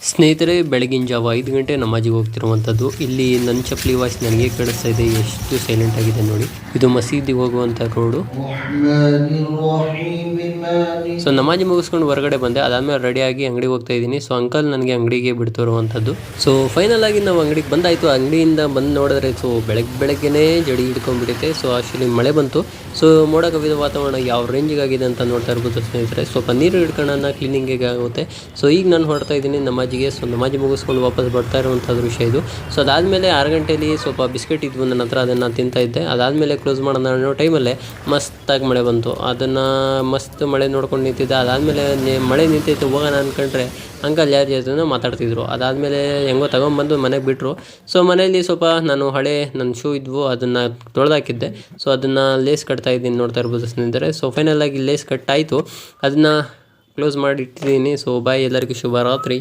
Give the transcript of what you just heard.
ಸ್ನೇಹಿತರೆ, ಬೆಳಗಿನ ಜಾವ 5 ಗಂಟೆ ನಮಾಜಿಗೆ ಹೋಗ್ತಿರುವಂಥದ್ದು. ಇಲ್ಲಿ ನನ್ನ ಚಪ್ಪಲಿ ವಾಯ್ಸ್ ನನಗೆ ಕೇಳಿಸ್ತಾ ಇದೆ, ಎಷ್ಟು ಸೈಲೆಂಟ್ ಆಗಿದೆ ನೋಡಿ. ಇದು ಮಸೀದಿಗೆ ಹೋಗುವಂಥ ರೋಡು. ಸೊ ನಮಾಜಿ ಮುಗಿಸ್ಕೊಂಡು ಹೊರಗಡೆ ಬಂದೆ. ಅದಾದ್ಮೇಲೆ ರೆಡಿಯಾಗಿ ಅಂಗಡಿಗೆ ಹೋಗ್ತಾ ಇದ್ದೀನಿ. ಸೊ ಅಂಕಲ್ ನನಗೆ ಅಂಗಡಿಗೆ ಬಿಡ್ತಿರುವಂಥದ್ದು. ಸೊ ಫೈನಲ್ ಆಗಿ ನಾವು ಅಂಗಡಿಗೆ ಬಂದಾಯಿತು. ಅಂಗಡಿಯಿಂದ ಬಂದು ನೋಡಿದ್ರೆ ಸೊ ಬೆಳಗ್ಗೆನೇ ಜಡಿ ಹಿಡ್ಕೊಂಡ್ಬಿಟ್ಟಿದೆ. ಸೊ ಆಕ್ಚುಲಿ ಮಳೆ ಬಂತು. ಸೊ ಮೋಡ ಕವಿದ ವಾತಾವರಣ ಯಾವ ರೇಂಜಿಗೆ ಆಗಿದೆ ಅಂತ ನೋಡ್ತಾ ಇರ್ಬೋದು ಸ್ನೇಹಿತರೆ. ಸ್ವಲ್ಪ ನೀರು ಹಿಡ್ಕೊಳ್ಳೋಣ, ಕ್ಲೀನಿಂಗಿಗೆ ಆಗುತ್ತೆ. ಸೊ ಈಗ ನಾನು ಹೊರಡ್ತಾ ಇದ್ದೀನಿ ನಮಾಜಿಗೆ. ಸೊ ನಮಾಜಿ ಮುಗಿಸ್ಕೊಂಡು ವಾಪಸ್ ಬರ್ತಾ ಇರುವಂಥ ದೃಶ್ಯ ಇದು. ಸೊ ಅದಾದಮೇಲೆ 6 ಗಂಟೆಯಲ್ಲಿ ಸ್ವಲ್ಪ ಬಿಸ್ಕೆಟ್ ಇದ್ವು ನನ್ನ ಹತ್ರ, ಅದನ್ನು ತಿಂತಾ ಇದ್ದೆ. ಅದಾದಮೇಲೆ ಕ್ಲೋಸ್ ಮಾಡೋಣ ಅನ್ನೋ ಟೈಮಲ್ಲೇ ಮಸ್ತಾಗಿ ಮಳೆ ಬಂತು. ಅದನ್ನು ಮಸ್ತ್ ಮಳೆ ನೋಡ್ಕೊಂಡು ನಿಂತಿದ್ದೆ. ಅದಾದಮೇಲೆ ಮಳೆ ನಿಂತೈತೆ ಹೋಗೋಣ ಅಂದ್ಕೊಂಡ್ರೆ ಅಂಕಲ್ ಯಾರ ಜೊತೆ ಮಾತಾಡ್ತಿದ್ರು. ಅದಾದಮೇಲೆ ಹೆಂಗೋ ತಗೊಂಬಂದು ಮನೆಗೆ ಬಿಟ್ಟರು. ಸೊ ಮನೆಯಲ್ಲಿ ಸ್ವಲ್ಪ ನಾನು ನನ್ನ ಶೂ ಇದ್ವು, ಅದನ್ನು ತೊಳೆದಾಕಿದ್ದೆ. ಸೊ ಅದನ್ನು ಲೇಸ್ ಕಟ್ತಾ ಇದ್ದೀನಿ, ನೋಡ್ತಾ ಇರ್ಬೋದು ಸ್ನೇಹಿತರೆ. ಸೊ ಫೈನಲ್ ಆಗಿ ಲೇಸ್ ಕಟ್ಟಾಯಿತು, ಅದನ್ನು ಕ್ಲೋಸ್ ಮಾಡಿ ಇಟ್ಟಿದ್ದೀನಿ. ಸೊ ಬಾಯ್, ಎಲ್ಲರಿಗೂ ಶುಭ ರಾತ್ರಿ.